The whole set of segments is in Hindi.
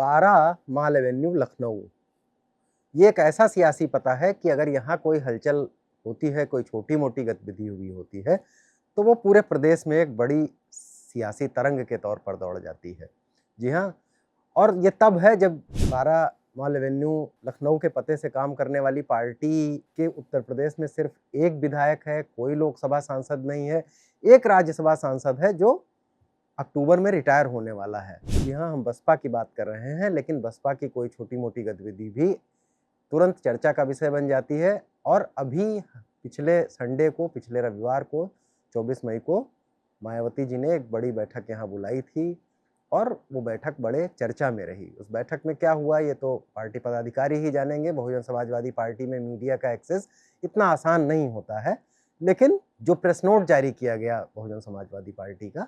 12 माल एवेन्यू लखनऊ। ये एक ऐसा सियासी पता है कि अगर यहाँ कोई हलचल होती है, कोई छोटी-मोटी गतिविधि हुई होती है, तो वो पूरे प्रदेश में एक बड़ी सियासी तरंग के तौर पर दौड़ जाती है। जी हाँ, और ये तब है जब 12 मॉल एवेन्यू लखनऊ के पते से काम करने वाली पार्टी के उत्तर प्रदेश में सिर्फ एक विधायक है, कोई लोकसभा सांसद नहीं है, एक राज्यसभा सांसद है जो अक्टूबर में रिटायर होने वाला है। जी हाँ, हम बसपा की बात कर रहे हैं, लेकिन बसपा की कोई छोटी-मोटी गतिविधि भी तुरंत चर्चा का विषय बन जाती है और अभी पिछले संडे को, पिछले रविवार को 24 मई को मायावती जी ने एक बड़ी बैठक यहाँ बुलाई थी और वो बैठक बड़े चर्चा में रही। उस बैठक में क्या हुआ ये तो पार्टी पदाधिकारी ही जानेंगे। बहुजन समाजवादी पार्टी में मीडिया का एक्सेस इतना आसान नहीं होता है, लेकिन जो प्रेस नोट जारी किया गया बहुजन समाजवादी पार्टी का,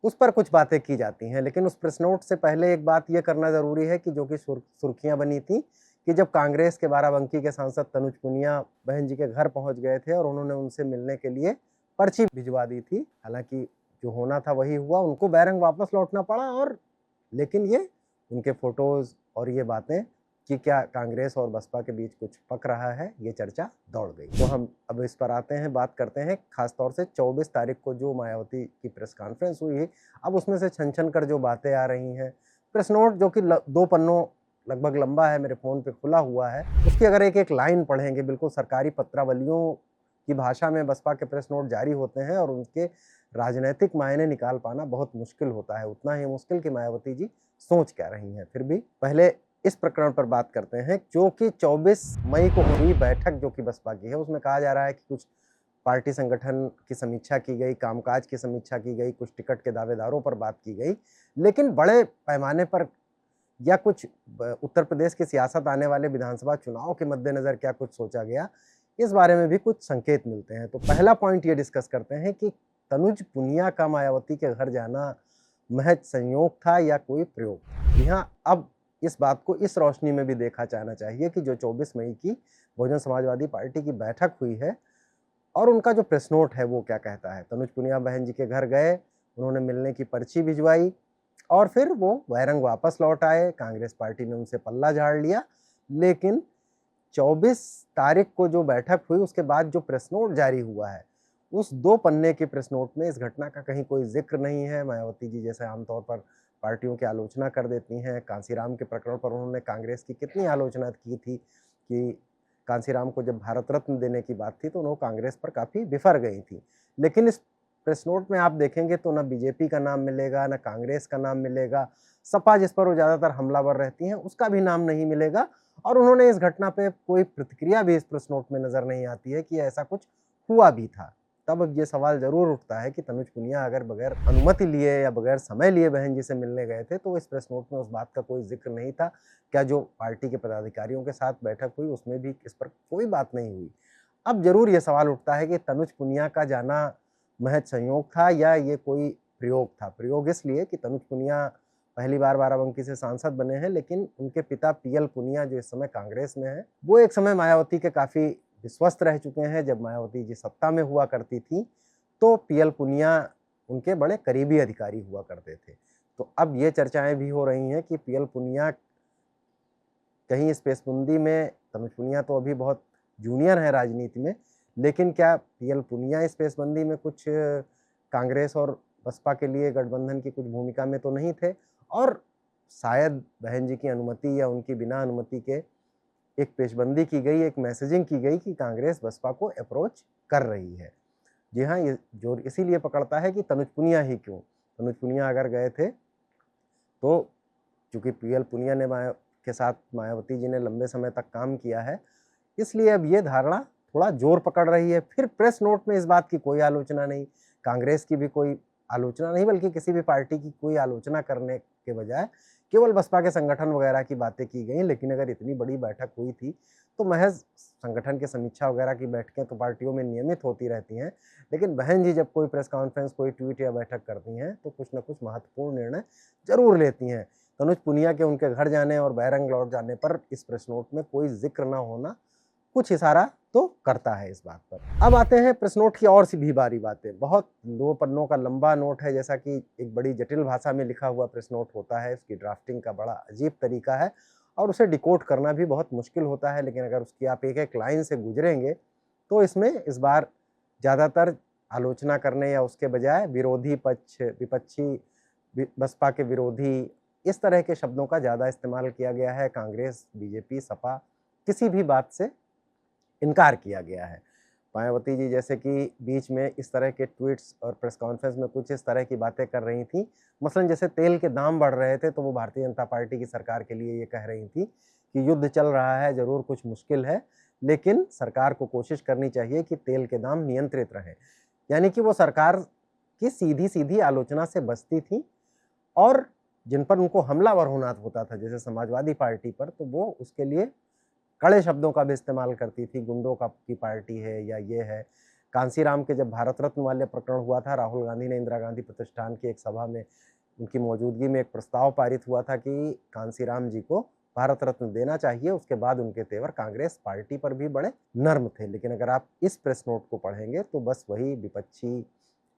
उस पर कुछ बातें की जाती हैं। लेकिन उस प्रेस नोट से पहले एक बात ये करना ज़रूरी है कि जो कि सुर्खियाँ बनी थी कि जब कांग्रेस के बाराबंकी के सांसद तनुज पुनिया बहन जी के घर पहुंच गए थे और उन्होंने उनसे मिलने के लिए पर्ची भिजवा दी थी। हालांकि जो होना था वही हुआ, उनको बैरंग वापस लौटना पड़ा। और लेकिन ये उनके फोटोज और ये बातें कि क्या कांग्रेस और बसपा के बीच कुछ पक रहा है, ये चर्चा दौड़ गई। तो हम अब इस पर आते हैं, बात करते हैं खासतौर से 24 तारीख को जो मायावती की प्रेस कॉन्फ्रेंस हुई है। अब उसमें से छन कर जो बातें आ रही हैं, प्रेस नोट जो कि 2 पन्नों लगभग लंबा है, मेरे फ़ोन पे खुला हुआ है, उसकी अगर एक एक लाइन पढ़ेंगे, बिल्कुल सरकारी पत्रावलियों की भाषा में बसपा के प्रेस नोट जारी होते हैं और उनके राजनैतिक मायने निकाल पाना बहुत मुश्किल होता है। उतना ही मुश्किल कि मायावती जी सोच क्या रही हैं। फिर भी पहले इस प्रकरण पर बात करते हैं, जो कि 24 मई को हुई बैठक जो कि बसपा की है, उसमें कहा जा रहा है कि कुछ पार्टी संगठन की समीक्षा की गई, कामकाज की समीक्षा की गई, कुछ टिकट के दावेदारों पर बात की गई, लेकिन बड़े पैमाने पर या कुछ उत्तर प्रदेश की सियासत आने वाले विधानसभा चुनाव के मद्देनजर क्या कुछ सोचा गया, इस बारे में भी कुछ संकेत मिलते हैं। तो पहला पॉइंट ये डिस्कस करते हैं कि तनुज पुनिया का मायावती के घर जाना महज संयोग था या कोई प्रयोग। जी हाँ, अब इस बात को इस रोशनी में भी देखा जाना चाहिए कि जो 24 मई की बहुजन समाजवादी पार्टी की बैठक हुई है और उनका जो प्रेस नोट है वो क्या कहता है। तनुज पुनिया बहन जी के घर गए, उन्होंने मिलने की पर्ची भिजवाई और फिर वो बैरंग वापस लौट आए। कांग्रेस पार्टी ने उनसे पल्ला झाड़ लिया, लेकिन 24 तारीख को जो बैठक हुई उसके बाद जो प्रेस नोट जारी हुआ है, उस 2 पन्ने के प्रेस नोट में इस घटना का कहीं कोई जिक्र नहीं है। मायावती जी जैसे आमतौर पर पार्टियों की आलोचना कर देती हैं, कांसीराम के प्रकरण पर उन्होंने कांग्रेस की कितनी आलोचना की थी कि कांसीराम को जब भारत रत्न देने की बात थी तो उन्होंने कांग्रेस पर काफ़ी बिफर गई थी। लेकिन इस प्रेस नोट में आप देखेंगे तो ना बीजेपी का नाम मिलेगा, ना कांग्रेस का नाम मिलेगा। सपा जिस पर वो ज़्यादातर हमलावर रहती हैं, उसका भी नाम नहीं मिलेगा और उन्होंने इस घटना पे कोई प्रतिक्रिया भी इस प्रेस नोट में नज़र नहीं आती है कि ऐसा कुछ हुआ भी था। तब अब ये सवाल ज़रूर उठता है कि तनुज पुनिया अगर बगैर अनुमति लिए या बगैर समय लिए बहन जी से मिलने गए थे, तो इस प्रेस नोट में उस बात का कोई ज़िक्र नहीं था। क्या जो पार्टी के पदाधिकारियों के साथ बैठक हुई, उसमें भी इस पर कोई बात नहीं हुई? अब ज़रूर ये सवाल उठता है कि तनुज पुनिया का जाना महज संयोग था या ये कोई प्रयोग था। प्रयोग इसलिए कि तनुज पुनिया पहली बार बाराबंकी से सांसद बने हैं, लेकिन उनके पिता पीएल पुनिया जो इस समय कांग्रेस में हैं, वो एक समय मायावती के काफ़ी विश्वस्त रह चुके हैं। जब मायावती जी सत्ता में हुआ करती थी, तो पीएल पुनिया उनके बड़े करीबी अधिकारी हुआ करते थे। तो अब ये चर्चाएँ भी हो रही हैं कि पीएल पुनिया कहीं इस पेशबंदी में, तनुज पुनिया तो अभी बहुत जूनियर हैं राजनीति में, लेकिन क्या पीएल पुनिया इस पेशबंदी में कुछ कांग्रेस और बसपा के लिए गठबंधन की कुछ भूमिका में तो नहीं थे? और शायद बहन जी की अनुमति या उनकी बिना अनुमति के एक पेशबंदी की गई, एक मैसेजिंग की गई कि कांग्रेस बसपा को अप्रोच कर रही है। जी हाँ, ये जोर इसीलिए पकड़ता है कि तनुज पुनिया ही क्यों? तनुज पुनिया अगर गए थे, तो चूँकि पीएल पुनिया ने के साथ मायावती जी ने लंबे समय तक काम किया है, इसलिए अब ये धारणा थोड़ा जोर पकड़ रही है। फिर प्रेस नोट में इस बात की कोई आलोचना नहीं, कांग्रेस की भी कोई आलोचना नहीं, बल्कि किसी भी पार्टी की कोई आलोचना करने के बजाय केवल बसपा के संगठन वगैरह की बातें की गई। लेकिन अगर इतनी बड़ी बैठक हुई थी, तो महज संगठन की समीक्षा वगैरह की बैठकें तो पार्टियों में नियमित होती रहती हैं, लेकिन बहन जी जब कोई प्रेस कॉन्फ्रेंस, कोई ट्वीट या बैठक करती हैं, तो कुछ न कुछ महत्वपूर्ण निर्णय ज़रूर लेती हैं। तनुज पुनिया के उनके घर जाने और बैरंग लौट जाने पर इस प्रेस नोट में कोई ज़िक्र ना होना कुछ इशारा तो करता है इस बात पर। अब आते हैं प्रेस नोट की और सी भी बारी बातें। बहुत 2 पन्नों का लंबा नोट है, जैसा कि एक बड़ी जटिल भाषा में लिखा हुआ प्रेस नोट होता है। उसकी ड्राफ्टिंग का बड़ा अजीब तरीका है और उसे डिकोड करना भी बहुत मुश्किल होता है, लेकिन अगर उसकी आप एक-एक लाइन से गुजरेंगे तो इसमें इस बार ज़्यादातर आलोचना करने या उसके बजाय विरोधी पक्ष, विपक्षी, बसपा के विरोधी, इस तरह के शब्दों का ज़्यादा इस्तेमाल किया गया है। कांग्रेस, बीजेपी, सपा, किसी भी बात से इनकार किया गया है। मायावती जी जैसे कि बीच में इस तरह के ट्वीट्स और प्रेस कॉन्फ्रेंस में कुछ इस तरह की बातें कर रही थी, मसलन जैसे तेल के दाम बढ़ रहे थे तो वो भारतीय जनता पार्टी की सरकार के लिए ये कह रही थी कि युद्ध चल रहा है, ज़रूर कुछ मुश्किल है, लेकिन सरकार को कोशिश करनी चाहिए कि तेल के दाम नियंत्रित रहें। यानी कि वो सरकार की सीधी-सीधी आलोचना से बचती थी और जिन पर उनको हमलावर होना होता था, जैसे समाजवादी पार्टी पर, तो वो उसके लिए कड़े शब्दों का भी इस्तेमाल करती थी। गुंडों की पार्टी है या ये है। कांसीराम के जब भारत रत्न वाले प्रकरण हुआ था, राहुल गांधी ने इंदिरा गांधी प्रतिष्ठान की एक सभा में उनकी मौजूदगी में एक प्रस्ताव पारित हुआ था कि कांसीराम जी को भारत रत्न देना चाहिए। उसके बाद उनके तेवर कांग्रेस पार्टी पर भी बड़े नर्म थे। लेकिन अगर आप इस प्रेस नोट को पढ़ेंगे तो बस वही विपक्षी,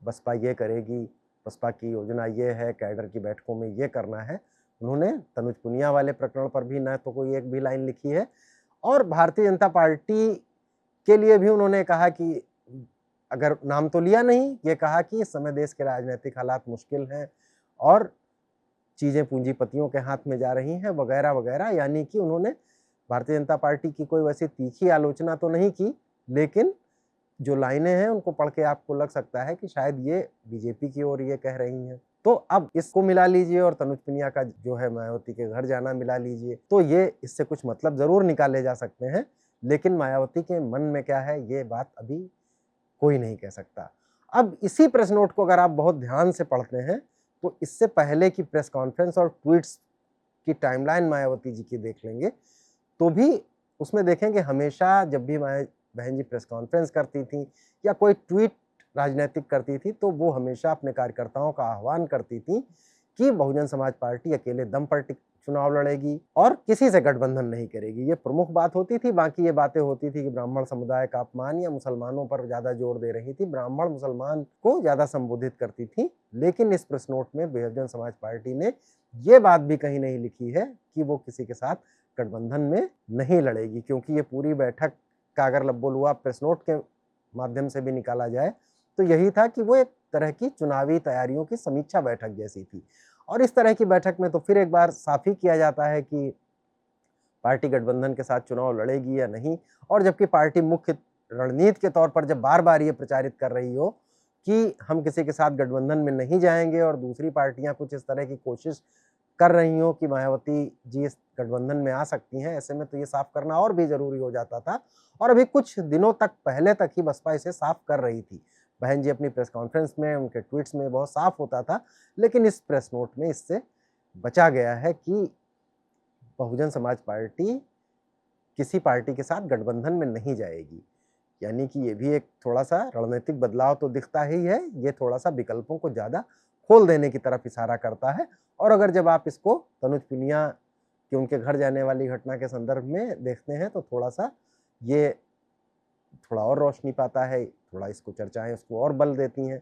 बसपा ये करेगी, बसपा की योजना ये है, कैडर की बैठकों में ये करना है। उन्होंने तनुज पुनिया वाले प्रकरण पर भी न तो कोई एक भी लाइन लिखी है और भारतीय जनता पार्टी के लिए भी उन्होंने कहा कि अगर नाम तो लिया नहीं, ये कहा कि इस समय देश के राजनीतिक हालात मुश्किल हैं और चीज़ें पूंजीपतियों के हाथ में जा रही हैं वगैरह वगैरह। यानी कि उन्होंने भारतीय जनता पार्टी की कोई वैसी तीखी आलोचना तो नहीं की, लेकिन जो लाइनें हैं उनको पढ़ के आपको लग सकता है कि शायद ये बीजेपी की ओर ये कह रही हैं। तो अब इसको मिला लीजिए और तनुज पुनिया का जो है मायावती के घर जाना मिला लीजिए, तो ये इससे कुछ मतलब ज़रूर निकाले जा सकते हैं, लेकिन मायावती के मन में क्या है ये बात अभी कोई नहीं कह सकता। अब इसी प्रेस नोट को अगर आप बहुत ध्यान से पढ़ते हैं तो इससे पहले की प्रेस कॉन्फ्रेंस और ट्वीट्स की टाइमलाइन मायावती जी की देख लेंगे तो भी उसमें देखेंगे हमेशा जब भी बहन जी प्रेस कॉन्फ्रेंस करती थी या कोई ट्वीट राजनीतिक करती थी तो वो हमेशा अपने कार्यकर्ताओं का आह्वान करती थी कि बहुजन समाज पार्टी अकेले दम पर चुनाव लड़ेगी और किसी से गठबंधन नहीं करेगी। ये प्रमुख बात होती थी। बाकी ये बातें होती थी कि ब्राह्मण समुदाय का अपमान या मुसलमानों पर ज्यादा जोर दे रही थी, ब्राह्मण मुसलमान को ज्यादा संबोधित करती थी। लेकिन इस प्रेस नोट में बहुजन समाज पार्टी ने ये बात भी कहीं नहीं लिखी है कि वो किसी के साथ गठबंधन में नहीं लड़ेगी, क्योंकि ये पूरी बैठक का अगर लब्बो-लुआ प्रेस नोट के माध्यम से भी निकाला जाए तो यही था कि वो एक तरह की चुनावी तैयारियों की समीक्षा बैठक जैसी थी। और इस तरह की बैठक में तो फिर एक बार साफ ही किया जाता है कि पार्टी गठबंधन के साथ चुनाव लड़ेगी या नहीं। और जबकि पार्टी मुख्य रणनीति के तौर पर जब बार-बार ये प्रचारित कर रही हो कि हम किसी के साथ गठबंधन में नहीं जाएंगे और दूसरी पार्टियां कुछ इस तरह की कोशिश कर रही हो कि मायावती जी इस गठबंधन में आ सकती हैं, ऐसे में तो ये साफ करना और भी जरूरी हो जाता था। और अभी कुछ दिनों तक पहले तक ही बसपा इसे साफ कर रही थी। बहन जी अपनी प्रेस कॉन्फ्रेंस में, उनके ट्वीट्स में बहुत साफ होता था, लेकिन इस प्रेस नोट में इससे बचा गया है कि बहुजन समाज पार्टी किसी पार्टी के साथ गठबंधन में नहीं जाएगी। यानी कि ये भी एक थोड़ा-सा रणनीतिक बदलाव तो दिखता ही है, ये थोड़ा-सा विकल्पों को ज़्यादा खोल देने की तरफ इशारा करता है। और अगर जब आप इसको तनुज पुनिया के उनके घर जाने वाली घटना के संदर्भ में देखते हैं तो थोड़ा-सा ये थोड़ा और रोशनी पाता है, थोड़ा इसको चर्चाएँ उसको और बल देती हैं।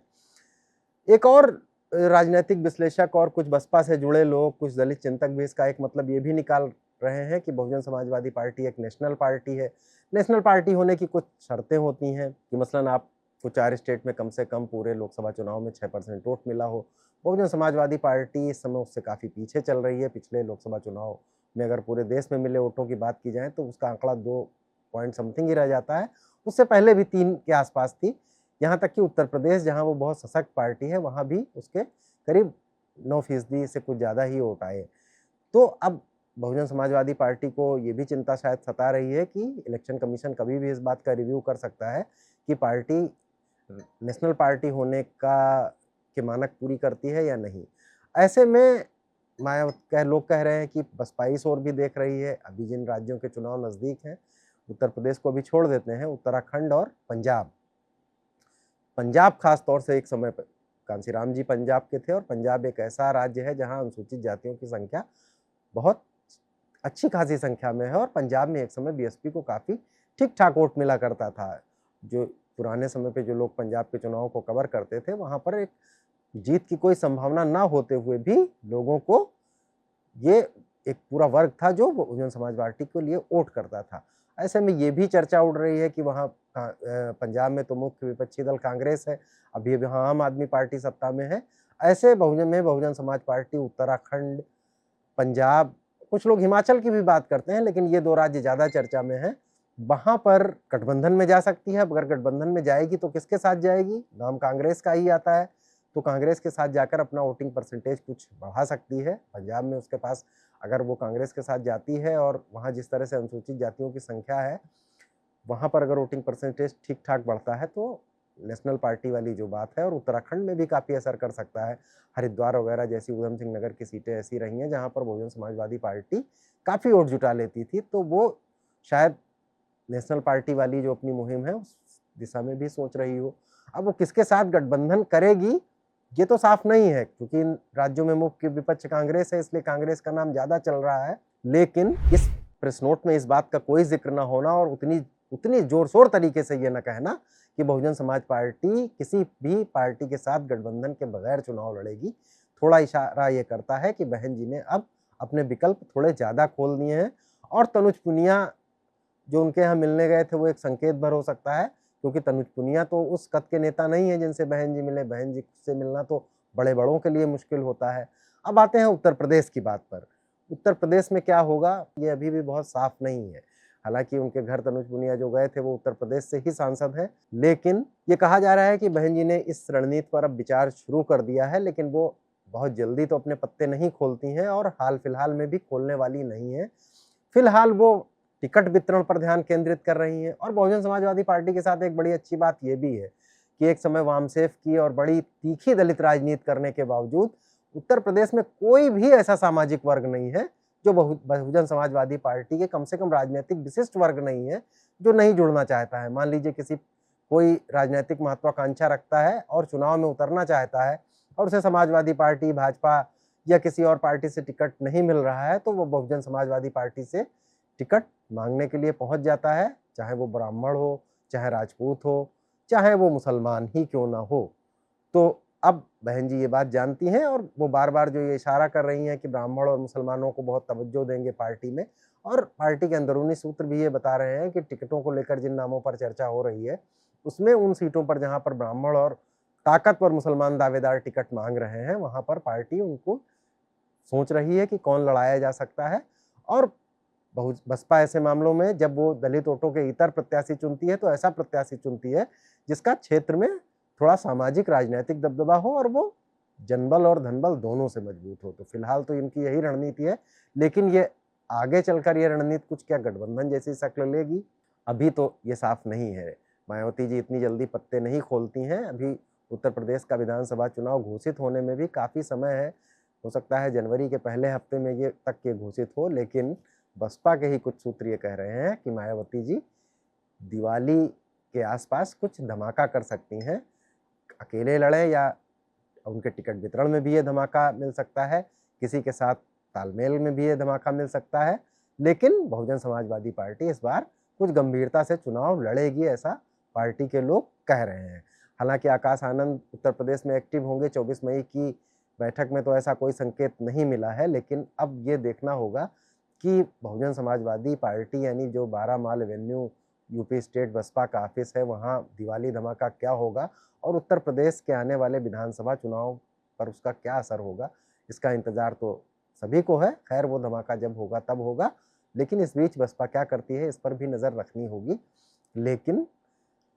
एक और राजनैतिक विश्लेषक और कुछ बसपा से जुड़े लोग, कुछ दलित चिंतक भी इसका एक मतलब ये भी निकाल रहे हैं कि बहुजन समाजवादी पार्टी एक नेशनल पार्टी है। नेशनल पार्टी होने की कुछ शर्तें होती हैं कि मसलन आपको 4 स्टेट में कम से कम पूरे लोकसभा चुनाव में 6% वोट मिला हो। बहुजन समाजवादी पार्टी इस समय उससे काफ़ी पीछे चल रही है। पिछले लोकसभा चुनाव में अगर पूरे देश में मिले वोटों की बात की जाए तो उसका आंकड़ा 2 पॉइंट समथिंग ही रह जाता है। उससे पहले भी 3 के आसपास थी। यहाँ तक कि उत्तर प्रदेश, जहाँ वो बहुत सशक्त पार्टी है, वहाँ भी उसके करीब 9% से कुछ ज़्यादा ही वोट आए। तो अब बहुजन समाजवादी पार्टी को ये भी चिंता शायद सता रही है कि इलेक्शन कमीशन कभी भी इस बात का रिव्यू कर सकता है कि पार्टी नेशनल पार्टी होने के मानक पूरी करती है या नहीं। ऐसे में लोग कह रहे हैं कि बसपा इस ओर भी देख रही है। अभी जिन राज्यों के चुनाव नज़दीक हैं, उत्तर प्रदेश को अभी छोड़ देते हैं, उत्तराखंड और पंजाब। पंजाब खास तौर से एक समय पर कांसीराम जी पंजाब के थे और पंजाब एक ऐसा राज्य है जहां अनुसूचित जातियों की संख्या बहुत अच्छी खासी संख्या में है और पंजाब में एक समय बीएसपी को काफ़ी ठीक ठाक वोट मिला करता था। जो पुराने समय पे जो लोग पंजाब के चुनाव को कवर करते थे, वहाँ पर एक जीत की कोई संभावना ना होते हुए भी लोगों को ये एक पूरा वर्ग था जो बहुजन समाज पार्टी के लिए वोट करता था। ऐसे में ये भी चर्चा उड़ रही है कि वहाँ पंजाब में तो मुख्य विपक्षी दल कांग्रेस है, अभी वहाँ आम आदमी पार्टी सत्ता में है। ऐसे बहुजन समाज पार्टी उत्तराखंड, पंजाब, कुछ लोग हिमाचल की भी बात करते हैं, लेकिन ये 2 राज्य ज़्यादा चर्चा में हैं। वहाँ पर गठबंधन में जा सकती है। अगर गठबंधन में जाएगी तो किसके साथ जाएगी? नाम कांग्रेस का ही आता है, तो कांग्रेस के साथ जाकर अपना वोटिंग परसेंटेज कुछ बढ़ा सकती है। पंजाब में उसके पास अगर वो कांग्रेस के साथ जाती है और वहाँ जिस तरह से अनुसूचित जातियों की संख्या है, वहाँ पर अगर वोटिंग परसेंटेज ठीक-ठाक बढ़ता है तो नेशनल पार्टी वाली जो बात है, और उत्तराखंड में भी काफ़ी असर कर सकता है। हरिद्वार वगैरह जैसी ऊधम सिंह नगर की सीटें ऐसी रही हैं जहाँ पर बहुजन समाजवादी पार्टी काफ़ी वोट जुटा लेती थी, तो वो शायद नेशनल पार्टी वाली जो अपनी मुहिम है उस दिशा में भी सोच रही हो। अब वो किसके साथ गठबंधन करेगी ये तो साफ नहीं है, क्योंकि इन राज्यों में मुख्य विपक्ष कांग्रेस है, इसलिए कांग्रेस का नाम ज़्यादा चल रहा है। लेकिन इस प्रेस नोट में इस बात का कोई ज़िक्र ना होना और उतनी ज़ोर-शोर तरीके से ये ना कहना कि बहुजन समाज पार्टी किसी भी पार्टी के साथ गठबंधन के बगैर चुनाव लड़ेगी, थोड़ा इशारा ये करता है कि बहन जी ने अब अपने विकल्प थोड़े ज़्यादा खोल दिए हैं। और तनुज पुनिया जो उनके यहाँ मिलने गए थे वो एक संकेत भर हो सकता है, क्योंकि तनुज पुनिया तो उस कद के नेता नहीं है जिनसे बहन जी मिले। बहन जी से मिलना तो बड़े-बड़ों के लिए मुश्किल होता है। अब आते हैं उत्तर प्रदेश की बात पर। उत्तर प्रदेश में क्या होगा ये अभी भी बहुत साफ नहीं है। हालाँकि उनके घर तनुज पुनिया जो गए थे वो उत्तर प्रदेश से ही सांसद हैं, लेकिन ये कहा जा रहा है कि बहन जी ने इस रणनीति पर अब विचार शुरू कर दिया है, लेकिन वो बहुत जल्दी तो अपने पत्ते नहीं खोलती हैं और हाल-फिलहाल में भी खोलने वाली नहीं है। फिलहाल वो टिकट वितरण पर ध्यान केंद्रित कर रही हैं। और बहुजन समाजवादी पार्टी के साथ एक बड़ी अच्छी बात ये भी है कि एक समय वामसेफ की और बड़ी तीखी दलित राजनीति करने के बावजूद उत्तर प्रदेश में कोई भी ऐसा सामाजिक वर्ग नहीं है जो बहुजन समाजवादी पार्टी के कम से कम राजनीतिक विशिष्ट वर्ग नहीं है जो नहीं जुड़ना चाहता है। मान लीजिए कोई राजनीतिक महत्वाकांक्षा रखता है और चुनाव में उतरना चाहता है और उसे समाजवादी पार्टी, भाजपा या किसी और पार्टी से टिकट नहीं मिल रहा है, तो वो बहुजन समाजवादी पार्टी से टिकट मांगने के लिए पहुंच जाता है, चाहे वो ब्राह्मण हो, चाहे राजपूत हो, चाहे वो मुसलमान ही क्यों ना हो। तो अब बहन जी ये बात जानती हैं और वो बार-बार जो ये इशारा कर रही हैं कि ब्राह्मण और मुसलमानों को बहुत तवज्जो देंगे पार्टी में, और पार्टी के अंदरूनी सूत्र भी ये बता रहे हैं कि टिकटों को लेकर जिन नामों पर चर्चा हो रही है, उसमें उन सीटों पर जहाँ पर ब्राह्मण और ताकतवर मुसलमान दावेदार टिकट मांग रहे हैं, वहाँ पर पार्टी उनको सोच रही है कि कौन लड़ाया जा सकता है। और बसपा ऐसे मामलों में जब वो दलित वोटों के इतर प्रत्याशी चुनती है तो ऐसा प्रत्याशी चुनती है जिसका क्षेत्र में थोड़ा सामाजिक राजनीतिक दबदबा हो और वो जनबल और धनबल दोनों से मजबूत हो। तो फिलहाल तो इनकी यही रणनीति है, लेकिन ये आगे चलकर ये रणनीति कुछ क्या गठबंधन जैसी शक्ल लेगी, अभी तो ये साफ नहीं है। मायावती जी इतनी जल्दी पत्ते नहीं खोलती हैं। अभी उत्तर प्रदेश का विधानसभा चुनाव घोषित होने में भी काफ़ी समय है। हो सकता है जनवरी के पहले हफ्ते में ये घोषित हो, लेकिन बसपा के ही कुछ सूत्र ये कह रहे हैं कि मायावती जी दिवाली के आसपास कुछ धमाका कर सकती हैं। अकेले लड़े या उनके टिकट वितरण में भी ये धमाका मिल सकता है, किसी के साथ तालमेल में भी ये धमाका मिल सकता है, लेकिन बहुजन समाजवादी पार्टी इस बार कुछ गंभीरता से चुनाव लड़ेगी, ऐसा पार्टी के लोग कह रहे हैं। हालांकि आकाश आनंद उत्तर प्रदेश में एक्टिव होंगे 24 मई की बैठक में, तो ऐसा कोई संकेत नहीं मिला है। लेकिन अब ये देखना होगा कि बहुजन समाजवादी पार्टी यानी जो 12 माल एवेन्यू यूपी स्टेट बसपा का ऑफिस है, वहाँ दिवाली धमाका क्या होगा और उत्तर प्रदेश के आने वाले विधानसभा चुनाव पर उसका क्या असर होगा, इसका इंतजार तो सभी को है। खैर वो धमाका जब होगा तब होगा, लेकिन इस बीच बसपा क्या करती है इस पर भी नज़र रखनी होगी। लेकिन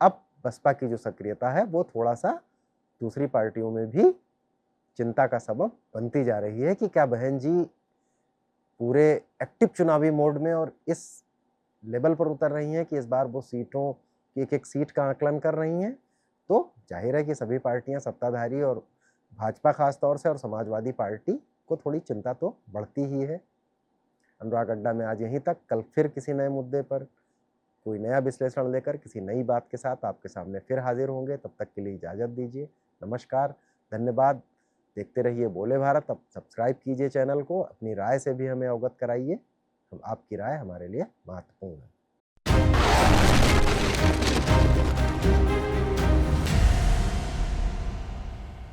अब बसपा की जो सक्रियता है वो थोड़ा सा दूसरी पार्टियों में भी चिंता का सबब बनती जा रही है कि क्या बहन जी पूरे एक्टिव चुनावी मोड में और इस लेवल पर उतर रही हैं कि इस बार वो सीटों की एक-एक सीट का आकलन कर रही हैं। तो जाहिर है कि सभी पार्टियां सत्ताधारी और भाजपा खास तौर से और समाजवादी पार्टी को थोड़ी चिंता तो बढ़ती ही है। अनुराग अड्डा में आज यहीं तक, कल फिर किसी नए मुद्दे पर कोई नया विश्लेषण लेकर किसी नई बात के साथ आपके सामने फिर हाजिर होंगे। तब तक के लिए इजाज़त दीजिए। नमस्कार, धन्यवाद। देखते रहिए बोले भारत। अब सब्सक्राइब कीजिए चैनल को, अपनी राय से भी हमें अवगत कराइए। आपकी राय हमारे लिए महत्वपूर्ण है। है।